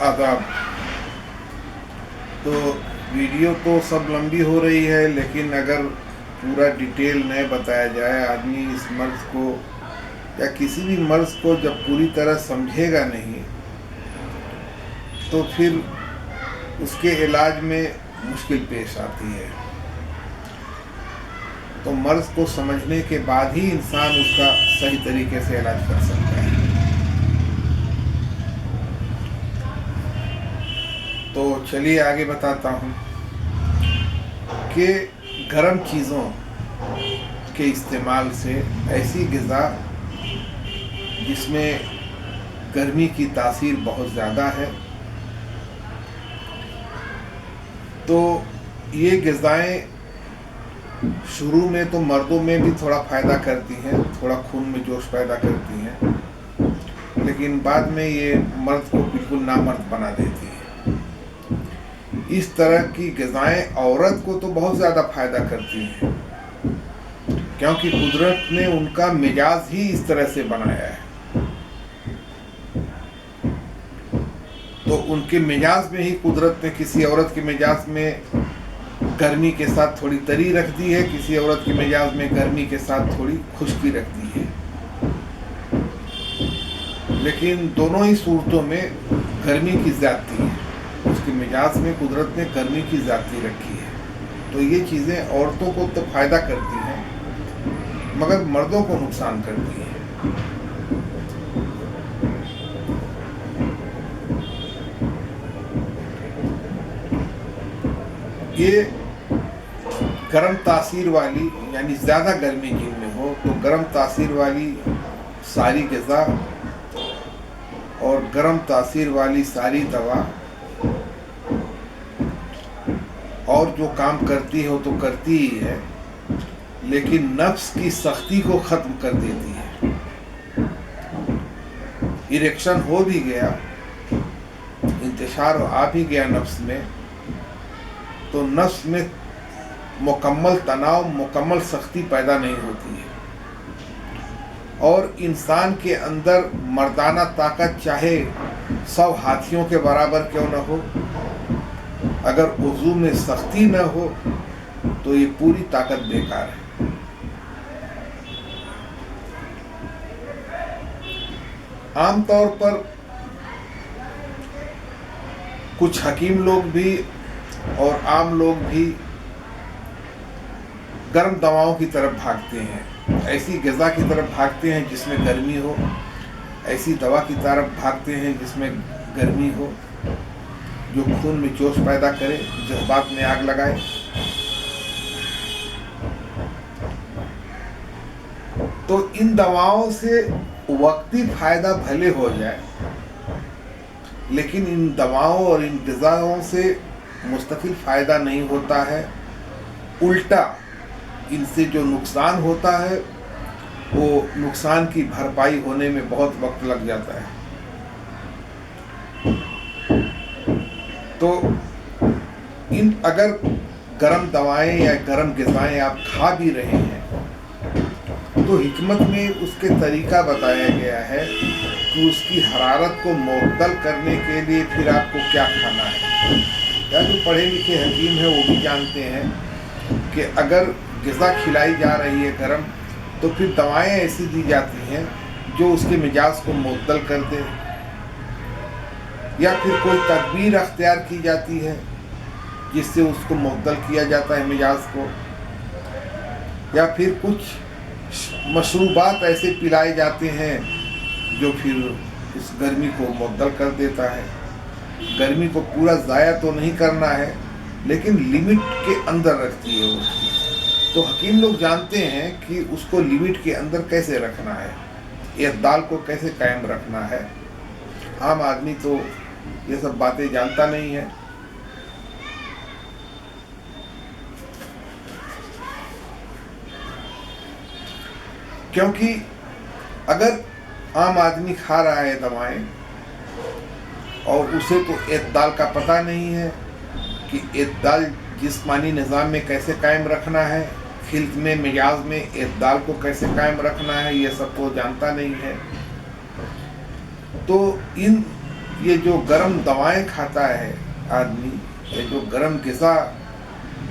आदाब। तो वीडियो तो सब लंबी हो रही है, लेकिन अगर पूरा डिटेल नहीं बताया जाए, आदमी इस मर्ज़ को या किसी भी मर्ज़ को जब पूरी तरह समझेगा नहीं तो फिर उसके इलाज में मुश्किल पेश आती है। तो मर्ज़ को समझने के बाद ही इंसान उसका सही तरीके से इलाज कर सकता है। तो चलिए आगे बताता हूँ कि गर्म चीज़ों के इस्तेमाल से ऐसी ग़िज़ा जिसमें गर्मी की तासीर बहुत ज़्यादा है, तो ये ग़िज़ाएँ शुरू में तो मर्दों में भी थोड़ा फ़ायदा करती हैं, थोड़ा खून में जोश पैदा करती हैं, लेकिन बाद में ये मर्द को बिल्कुल नामर्द बना देती है। इस तरह की ग़िज़ाएँ औरत को तो बहुत ज़्यादा फ़ायदा करती हैं, क्योंकि कुदरत ने उनका मिजाज ही इस तरह से बनाया है। तो उनके मिजाज में ही कुदरत ने किसी औरत के मिजाज में गर्मी के साथ थोड़ी तरी रख दी है, किसी औरत के मिजाज में गर्मी के साथ थोड़ी खुश्की रख दी है। लेकिन दोनों ही सूरतों में गर्मी की ज़्यादती है, उसके मिजाज में कुदरत ने गर्मी की ज़्यादती रखी है। तो ये चीज़ें औरतों को तो फ़ायदा करती हैं, मगर मर्दों को नुकसान करती हैं। ये गर्म तासीर वाली, यानी ज़्यादा गर्मी जिनमें हो, तो गर्म तासीर वाली सारी ग़िज़ा और गर्म तासीर वाली सारी दवा और जो काम करती है वो तो करती ही है, लेकिन नफ्स की सख्ती को ख़त्म कर देती है। इरेक्शन हो भी गया, इंतशार आ भी गया नफ्स में, तो नफ्स में मुकम्मल तनाव, मुकम्मल सख्ती पैदा नहीं होती है। और इंसान के अंदर मर्दाना ताकत चाहे 100 हाथियों के बराबर क्यों न हो, अगर वज़ू में सख्ती न हो तो ये पूरी ताकत बेकार है। आम तौर पर कुछ हकीम लोग भी और आम लोग भी गर्म दवाओं की तरफ भागते हैं, ऐसी ग़िज़ा की तरफ भागते हैं जिसमें गर्मी हो, ऐसी दवा की तरफ भागते हैं जिसमें गर्मी हो, जो खून में जोश पैदा करे, जज्बात में आग लगाए। तो इन दवाओं से वक्ती फ़ायदा भले हो जाए, लेकिन इन दवाओं और इन ग़िज़ाओं से मुस्तकिल फ़ायदा नहीं होता है। उल्टा इनसे जो नुकसान होता है वो नुकसान की भरपाई होने में बहुत वक्त लग जाता है। तो इन अगर गर्म दवाएं या गर्म ग़िज़ाएं आप खा भी रहे हैं तो हिकमत में उसके तरीका बताया गया है कि उसकी हरारत को मुअत्तल करने के लिए फिर आपको क्या खाना है। या जो पढ़े लिखे हकीम हैं वो भी जानते हैं कि अगर ग़िज़ा खिलाई जा रही है गर्म, तो फिर दवाएं ऐसी दी जाती हैं जो उसके मिजाज को मुअत्तल कर दे, या फिर कोई तदबीर अख्तियार की जाती है जिससे उसको मुअत्तल किया जाता है मिजाज को, या फिर कुछ मशरूबात ऐसे पिलाए जाते हैं जो फिर इस गर्मी को मुअत्तल कर देता है। गर्मी को पूरा ज़ाया तो नहीं करना है, लेकिन लिमिट के अंदर रखती है वो। तो हकीम लोग जानते हैं कि उसको लिमिट के अंदर कैसे रखना है, इअ्तिदाल को कैसे कायम रखना है। आम आदमी तो ये सब बातें जानता नहीं है। क्योंकि अगर आम आदमी खा रहा है दवाएं और उसे तो इअ्तिदाल का पता नहीं है कि इअ्तिदाल जिस्मानी निज़ाम में कैसे कायम रखना है, खिल्त में, मिजाज में इअ्तिदाल को कैसे कायम रखना है, ये सब तो जानता नहीं है। तो इन ये जो गर्म दवाएं खाता है आदमी, ये जो गर्म ग़िज़ा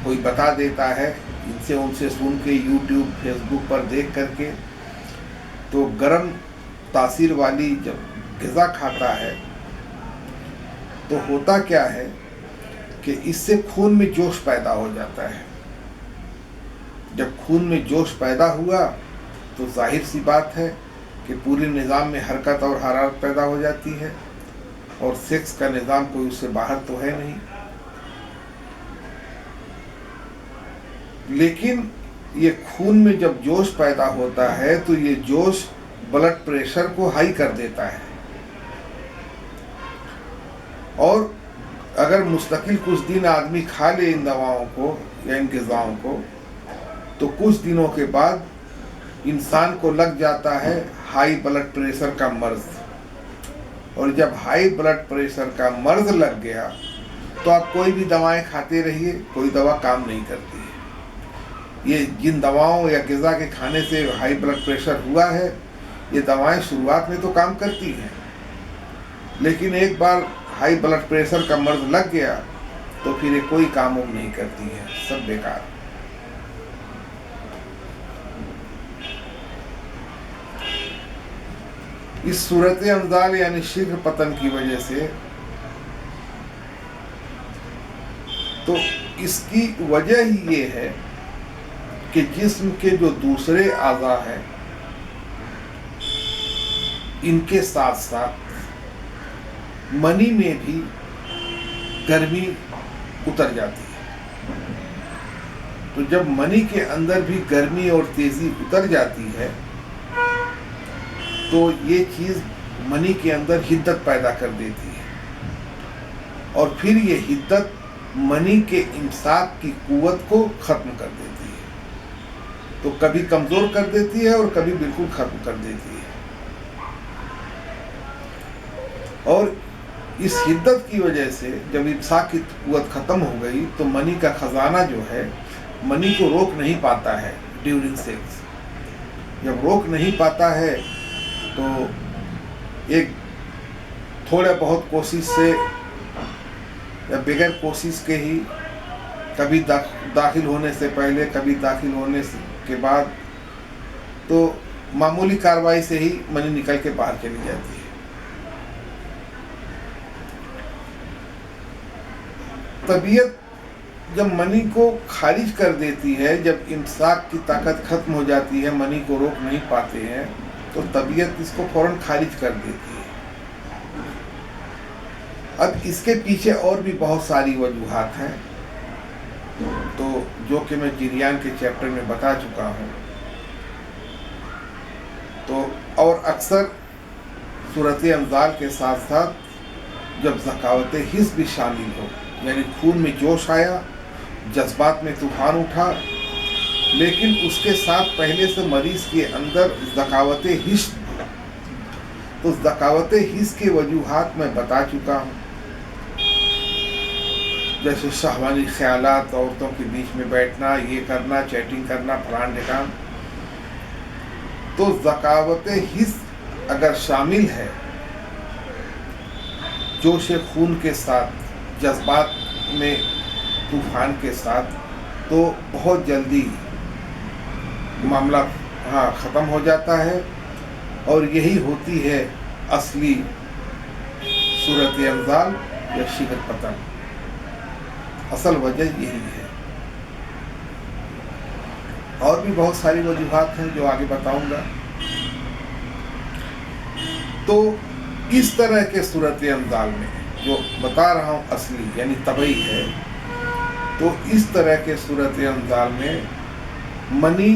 कोई बता देता है, इनसे उनसे सुन के यूट्यूब फेसबुक पर देख करके, तो गर्म तासीर वाली जब ग़िज़ा खाता है तो होता क्या है कि इससे खून में जोश पैदा हो जाता है। जब खून में जोश पैदा हुआ तो जाहिर सी बात है कि पूरे निज़ाम में हरकत और हरारत पैदा हो जाती है, और सेक्स का निज़ाम कोई उससे बाहर तो है नहीं। लेकिन ये खून में जब जोश पैदा होता है तो ये जोश ब्लड प्रेशर को हाई कर देता है, और अगर मुस्तकिल कुछ दिन आदमी खा ले इन दवाओं को या इन ग़िज़ाओं को, तो कुछ दिनों के बाद इंसान को लग जाता है हाई ब्लड प्रेशर का मर्ज। और जब हाई ब्लड प्रेशर का मर्ज लग गया तो आप कोई भी दवाएं खाते रहिए, कोई दवा काम नहीं करती है। ये जिन दवाओं या ग़िज़ा के खाने से हाई ब्लड प्रेशर हुआ है, ये दवाएं शुरुआत में तो काम करती हैं, लेकिन एक बार हाई ब्लड प्रेशर का मर्ज लग गया तो फिर ये कोई काम नहीं करती है, सब बेकार। इस सूरत अंजाल यानी शीघ्र पतन की वजह से, तो इसकी वजह ही ये है कि जिस्म के जो दूसरे आज़ा हैं, इनके साथ साथ मनी में भी गर्मी उतर जाती है। तो जब मनी के अंदर भी गर्मी और तेज़ी उतर जाती है तो ये चीज़ मनी के अंदर हिद्दत पैदा कर देती है, और फिर ये हिद्दत मनी के इम्साक की कुव्वत को ख़त्म कर देती है। तो कभी कमज़ोर कर देती है और कभी बिल्कुल ख़त्म कर देती है। और इस हिद्दत की वजह से जब इम्साक की कुव्वत ख़त्म हो गई तो मनी का ख़जाना जो है, मनी को रोक नहीं पाता है ड्यूरिंग सेक्स। जब रोक नहीं पाता है तो एक थोड़ा बहुत कोशिश से या बगैर कोशिश के ही, कभी दाखिल होने से पहले, कभी दाखिल होने के बाद, तो मामूली कार्रवाई से ही मनी निकल के बाहर चली जाती है। तबीयत जब मनी को खारिज कर देती है, जब इम्साक की ताकत खत्म हो जाती है, मनी को रोक नहीं पाते हैं, तो तबीयत इसको फौरन खारिज कर देती है। अब इसके पीछे और भी बहुत सारी वजूहात हैं, तो जो कि मैं जिरियान के चैप्टर में बता चुका हूँ। तो और अक्सर सूरत अंजाल के साथ साथ जब ज़कावत हिस्स भी शामिल हो, यानी खून में जोश आया, जज्बात में तूफान उठा, लेकिन उसके साथ पहले से मरीज़ के अंदर ज़कावत हिस्स, तो ज़कावत हिस्स के वजूहात मैं बता चुका हूँ। जैसे शहवानी ख्यालात, औरतों के बीच में बैठना, ये करना, चैटिंग करना, फलान ढिकान। तो ज़कावत हिस्स अगर शामिल है जोश खून के साथ, जज्बात में तूफान के साथ, तो बहुत जल्दी मामला ख़त्म हो जाता है। और यही होती है असली सूरत अंजाल या शीघ्र पतन। असल वजह यही है। और भी बहुत सारी वजूहात हैं जो आगे बताऊंगा। तो इस तरह के सूरत अंजाल में जो बता रहा हूँ असली यानी तबई है, तो इस तरह के सूरत अंजाल में मनी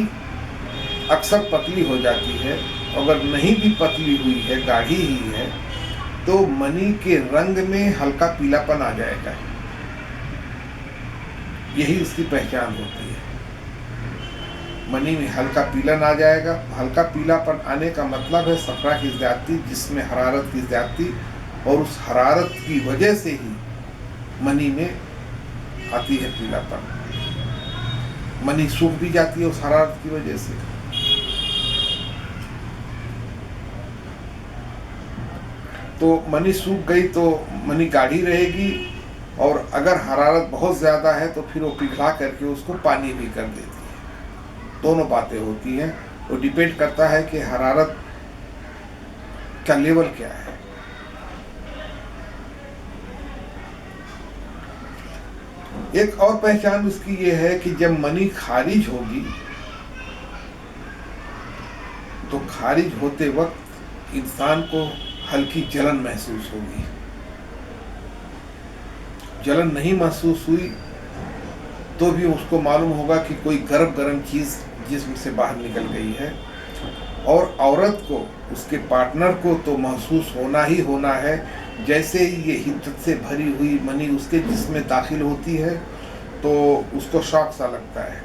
अक्सर पतली हो जाती है। अगर नहीं भी पतली हुई है, गाढ़ी ही है, तो मनी के रंग में हल्का पीलापन आ जाएगा। यही उसकी पहचान होती है। मनी में हल्का पीलन आ जाएगा। हल्का पीलापन आने का मतलब है सफरा की ज़्यादती, जिसमें हरारत की ज़्यादती, और उस हरारत की वजह से ही मनी में आती है पीलापन। मनी सूख भी जाती है उस हरारत की वजह से। تو منی सूख गई तो मनी गाढ़ी रहेगी, और अगर हरारत बहुत ज़्यादा है तो फिर वो पिघला करके उसको पानी भी कर देती है। दोनों बातें होती हैं, वो डिपेंड करता है कि हरारत का लेवल क्या है। एक और पहचान उसकी ये है कि जब मनी खारिज होगी तो खारिज होते वक्त इंसान को हल्की जलन महसूस होगी। जलन नहीं महसूस हुई तो भी उसको मालूम होगा कि कोई गर्म चीज़ जिस्म से बाहर निकल गई है। और औरत को, उसके पार्टनर को तो महसूस होना ही होना है। जैसे ही ये हिद्दत से भरी हुई मनी उसके जिस्म में दाखिल होती है तो उसको शॉक सा लगता है।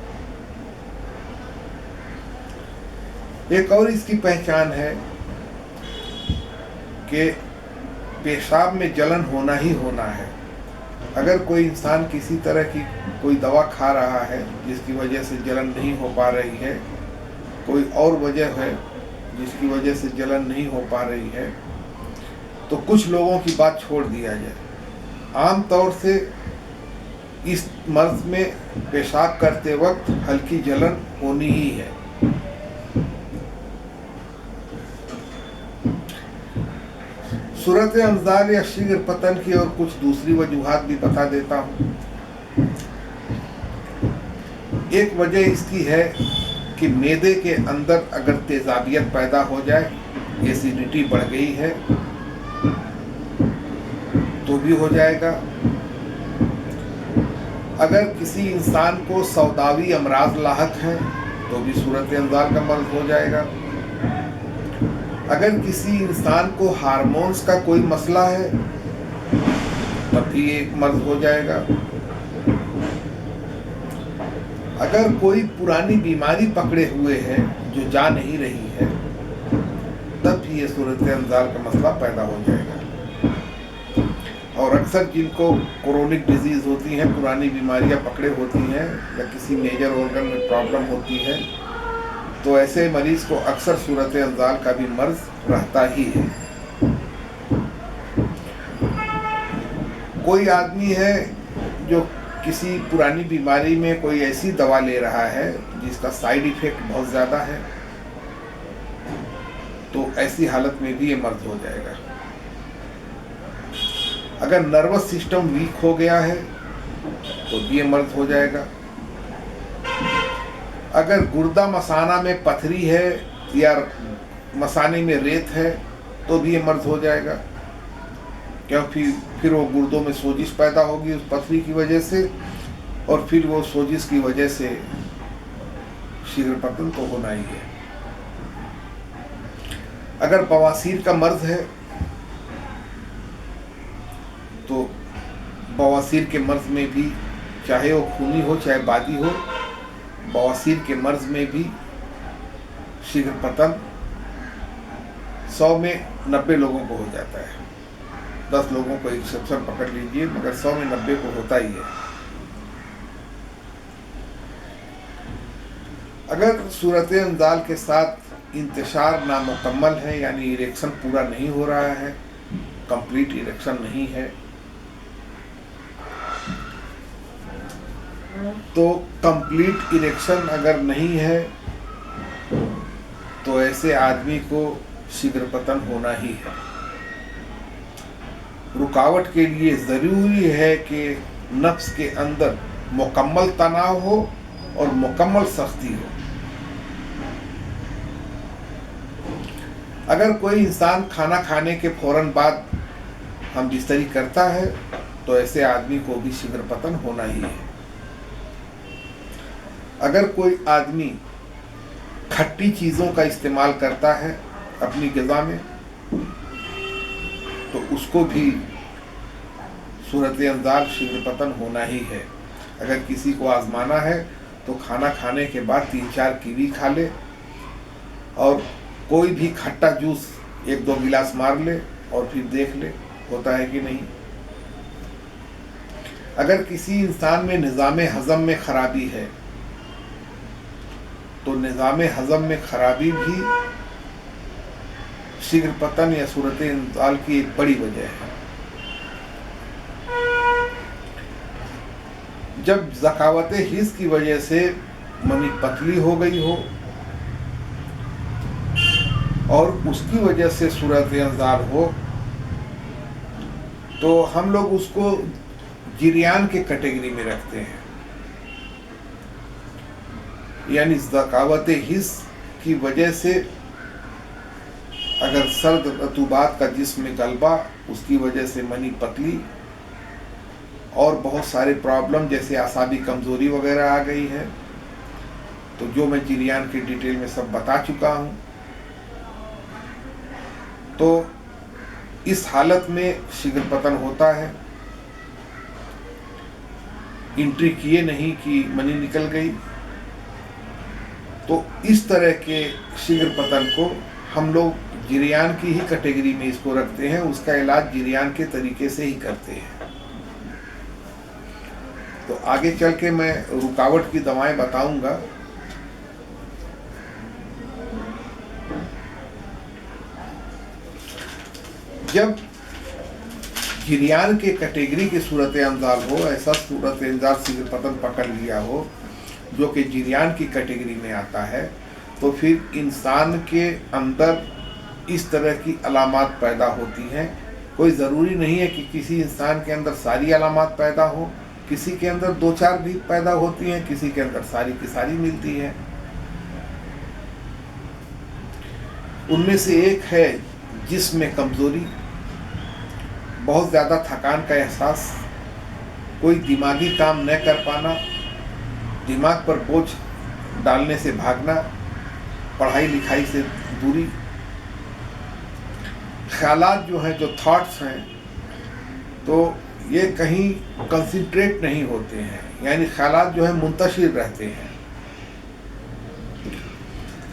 एक और इसकी पहचान है कि पेशाब में जलन होना ही होना है। अगर कोई इंसान किसी तरह की कोई दवा खा रहा है जिसकी वजह से जलन नहीं हो पा रही है, कोई और वजह है जिसकी वजह से जलन नहीं हो पा रही है, तो कुछ लोगों की बात छोड़ दिया जाए। आम तौर से इस मर्ज में पेशाब करते वक्त हल्की जलन होनी ही है। सूरत अंजाल या शीघ्र पतन की और कुछ दूसरी वजूहात भी बता देता हूँ। एक वजह इसकी है कि मैदे के अंदर अगर तेजाबियत पैदा हो जाए, एसिडिटी बढ़ गई है तो भी हो जाएगा। अगर किसी इंसान को सौदावी अमराज लाहक है तो भी सूरत अंजाल का मर्ज हो जाएगा। अगर किसी इंसान को हार्मोन्स का कोई मसला है तब भी एक मर्ज हो जाएगा। अगर कोई पुरानी बीमारी पकड़े हुए है जो जा नहीं रही है तब भी ये सूरत अंजाल का मसला पैदा हो जाएगा। और अक्सर जिनको क्रोनिक डिजीज होती हैं, पुरानी बीमारियां पकड़े होती हैं या किसी मेजर ऑर्गन में प्रॉब्लम होती है, तो ऐसे मरीज को अक्सर सूरत अंजाल का भी मर्ज रहता ही है। कोई आदमी है जो किसी पुरानी बीमारी में कोई ऐसी दवा ले रहा है जिसका साइड इफेक्ट बहुत ज़्यादा है, तो ऐसी हालत में भी ये मर्ज हो जाएगा। अगर नर्वस सिस्टम वीक हो गया है तो भी ये मर्ज हो जाएगा। अगर गुर्दा मसाना में पथरी है या मसाने में रेत है तो भी ये मर्ज हो जाएगा, क्योंकि फिर वो गुर्दों में सोजिश पैदा होगी उस पथरी की वजह से, और फिर वो सोजिश की वजह से शीघ्र पतन तो होना ही है। अगर बवासीर का मर्ज है तो बवासीर के मर्ज में भी, चाहे वो खूनी हो चाहे बादी हो, बवासीर के मर्ज में भी शीघ्र पतन 100 में 90 लोगों को हो जाता है। 10 लोगों को एक्सेप्शन पकड़ लीजिए, मगर 100 में 90 को होता ही है। अगर सूरत अंजाल के साथ इंतशार नामुकम्मल है, यानी इरेक्शन पूरा नहीं हो रहा है, कंप्लीट इरेक्शन नहीं है, तो कंप्लीट इरेक्शन अगर नहीं है तो ऐसे आदमी को शीघ्र पतन होना ही है। रुकावट के लिए ज़रूरी है कि नफ्स के अंदर मुकम्मल तनाव हो और मुकम्मल सख्ती हो। अगर कोई इंसान खाना खाने के फौरन बाद हम बिस्तरी करता है तो ऐसे आदमी को भी शीघ्र पतन होना ही है। अगर कोई आदमी खट्टी चीज़ों का इस्तेमाल करता है अपनी ग़िज़ा में तो उसको भी सूरत अंजाल शीघ्र पतन होना ही है। अगर किसी को आजमाना है तो खाना खाने के बाद 3-4 कीवी खा ले और कोई भी खट्टा जूस 1-2 गिलास मार ले और फिर देख ले होता है कि नहीं। अगर किसी इंसान में निज़ाम हज़म में ख़राबी है तो निज़ाम हज़म में ख़राबी भी शीघ्र पतन या सूरत इंतकाल की एक बड़ी वजह है। जब ज़कावत हिस्स की वजह से मनी पतली हो गई हो और उसकी वजह से सूरत इंतकाल हो, तो हम लोग उसको जिरियान के कैटेगरी में रखते हैं। यानी ज़कावत हिस्स की वजह से अगर सर्द रतूबात का जिस्म में गलबा, उसकी वजह से मनी पतली और बहुत सारे प्रॉब्लम जैसे आसाबी कमज़ोरी वगैरह आ गई है, तो जो मैं जिरियान की डिटेल में सब बता चुका हूँ। तो इस हालत में शीघ्र पतन होता है। एंट्री किए नहीं कि मनी निकल गई, तो इस तरह के शीघ्र पतन को हम लोग जिरियान की ही कैटेगरी में इसको रखते हैं। उसका इलाज जिरियान के तरीके से ही करते हैं। तो आगे चल के मैं रुकावट की दवाएं बताऊंगा। जब जिरियान के कैटेगरी की सूरत इंतकाल हो, ऐसा सूरत इंतकाल शीघ्र पतन पकड़ लिया हो जो कि जिरियान की कैटेगरी में आता है, तो फिर इंसान के अंदर इस तरह की अलामात पैदा होती हैं। कोई ज़रूरी नहीं है कि किसी इंसान के अंदर सारी अलामात पैदा हो, किसी के अंदर 2-4 भी पैदा होती हैं, किसी के अंदर सारी की सारी मिलती हैं। उनमें से एक है जिस्म में कमज़ोरी, बहुत ज़्यादा थकान का एहसास, कोई दिमागी काम न कर पाना, दिमाग पर बोझ डालने से भागना, पढ़ाई लिखाई से दूरी, ख्यालात जो हैं, जो थॉट्स हैं, तो ये कहीं कंसंट्रेट नहीं होते हैं। यानी ख्यालात जो है मुंतशिर रहते हैं।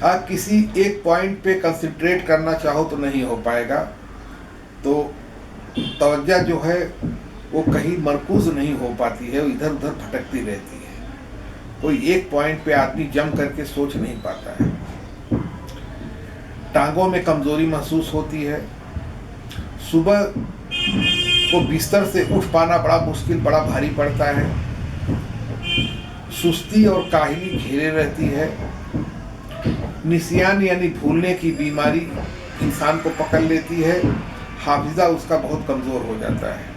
आप किसी एक पॉइंट पे कंसंट्रेट करना चाहो तो नहीं हो पाएगा, तो तवज्जो जो है वो कहीं मरकूज नहीं हो पाती है, वो इधर उधर भटकती रहती है। कोई एक पॉइंट पे आदमी जम करके सोच नहीं पाता है। टांगों में कमजोरी महसूस होती है। सुबह को बिस्तर से उठ पाना बड़ा मुश्किल, बड़ा भारी पड़ता है। सुस्ती और काहली घेरे रहती है। निसियान यानी भूलने की बीमारी इंसान को पकड़ लेती है। हाफिजा उसका बहुत कमज़ोर हो जाता है।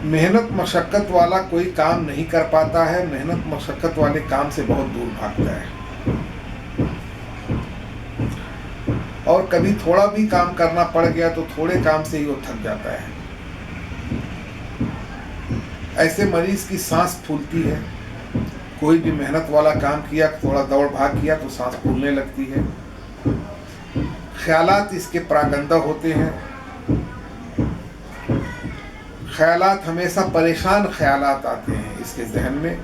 मेहनत मशक्क़त वाला कोई काम नहीं कर पाता है, मेहनत मशक्क़त वाले काम से बहुत दूर भागता है। और कभी थोड़ा भी काम करना पड़ गया तो थोड़े काम से ही वो थक जाता है। ऐसे मरीज की सांस फूलती है। कोई भी मेहनत वाला काम किया, थोड़ा दौड़ भाग किया तो सांस फूलने लगती है। ख्यालात इसके प्रागंदा होते हैं। ख्यालात हमेशा परेशान ख्यालात आते हैं इसके जहन में,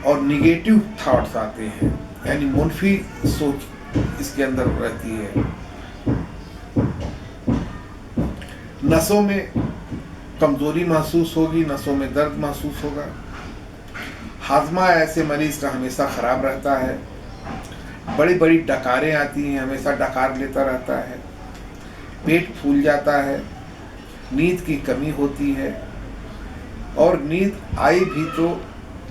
और निगेटिव थॉट्स आते हैं, यानी मुनफी सोच इसके अंदर रहती है। नसों में कमजोरी महसूस होगी, नसों में दर्द महसूस होगा। हाजमा ऐसे मरीज का हमेशा खराब रहता है। बड़ी बड़ी डकारें आती हैं, हमेशा डकार लेता रहता है। पेट फूल जाता है। नींद की कमी होती है, और नींद आई भी तो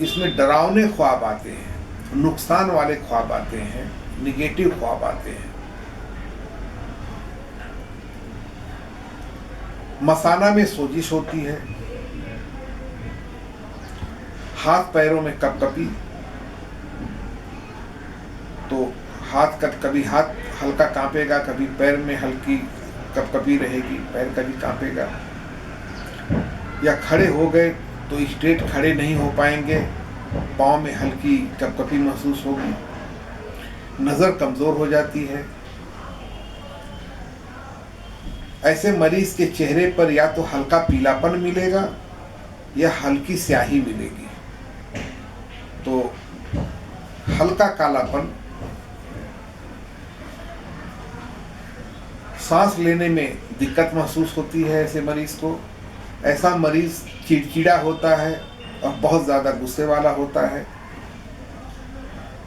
इसमें डरावने ख्वाब आते हैं, नुकसान वाले ख्वाब आते हैं, निगेटिव ख्वाब आते हैं। मसाना में सोजिश होती है। हाथ पैरों में कपकपी, तो हाथ कभी हाथ हल्का कांपेगा, कभी पैर में हल्की कपकपी रहेगी, पैर कभी कांपेगा। या खड़े हो गए तो स्ट्रेट खड़े नहीं हो पाएंगे, पाँव में हल्की कपकपी महसूस होगी। नज़र कमज़ोर हो जाती है। ऐसे मरीज के चेहरे पर या तो हल्का पीलापन मिलेगा या हल्की स्याही मिलेगी। तो हल्का कालापन, सांस लेने में दिक्कत महसूस होती है ऐसे मरीज को। ऐसा मरीज चिड़चिड़ा होता है और बहुत ज़्यादा गुस्से वाला होता है।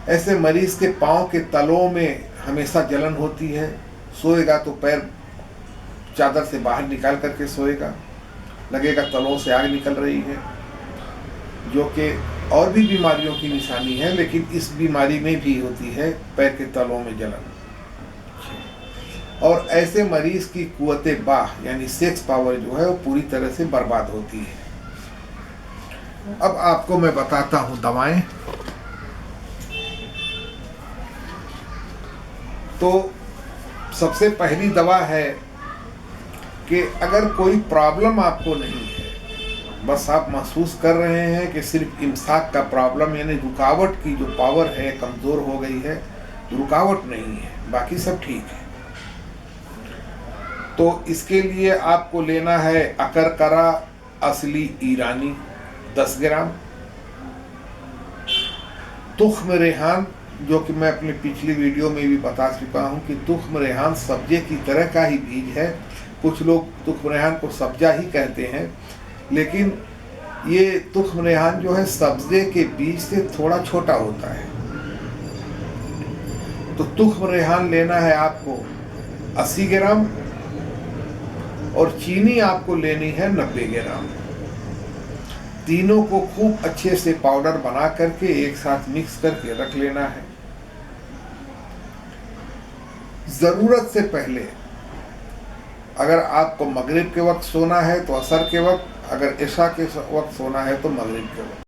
ऐसे मरीज के पाँव के तलों में हमेशा जलन होती है। सोएगा तो पैर चादर से बाहर निकाल करके सोएगा, लगेगा तलों से आग निकल रही है, जो कि और भी बीमारियों की निशानी है, लेकिन इस बीमारी में भी होती है पैर के तलों में जलन। और ऐसे मरीज की कुव्वते बाह यानी सेक्स पावर जो है वो पूरी तरह से बर्बाद होती है। अब आपको मैं बताता हूँ दवाएं। तो सबसे पहली दवा है कि अगर कोई प्रॉब्लम आपको नहीं है, बस आप महसूस कर रहे हैं कि सिर्फ इम्साक का प्रॉब्लम यानी रुकावट की जो पावर है कमज़ोर हो गई है, रुकावट नहीं है, बाकी सब ठीक है, तो इसके लिए आपको लेना है अकरकरा असली ईरानी 10 ग्राम, तुख्म रेहान, जो कि मैं अपनी पिछली वीडियो में भी बता चुका हूं कि तुख्म रेहान सब्जे की तरह का ही बीज है। कुछ लोग तुख्म रेहान को सब्जा ही कहते हैं, लेकिन ये तुख्म रेहान जो है सब्जे के बीज से थोड़ा छोटा होता है। तो तुख्म रेहान लेना है आपको 80 ग्राम और चीनी आपको लेनी है 90 ग्राम। तीनों को खूब अच्छे से पाउडर बना करके एक साथ मिक्स करके रख लेना है। ज़रूरत से पहले अगर आपको मगरिब के वक्त सोना है तो असर के वक्त, अगर इशा के वक्त सोना है तो मगरिब के वक्त।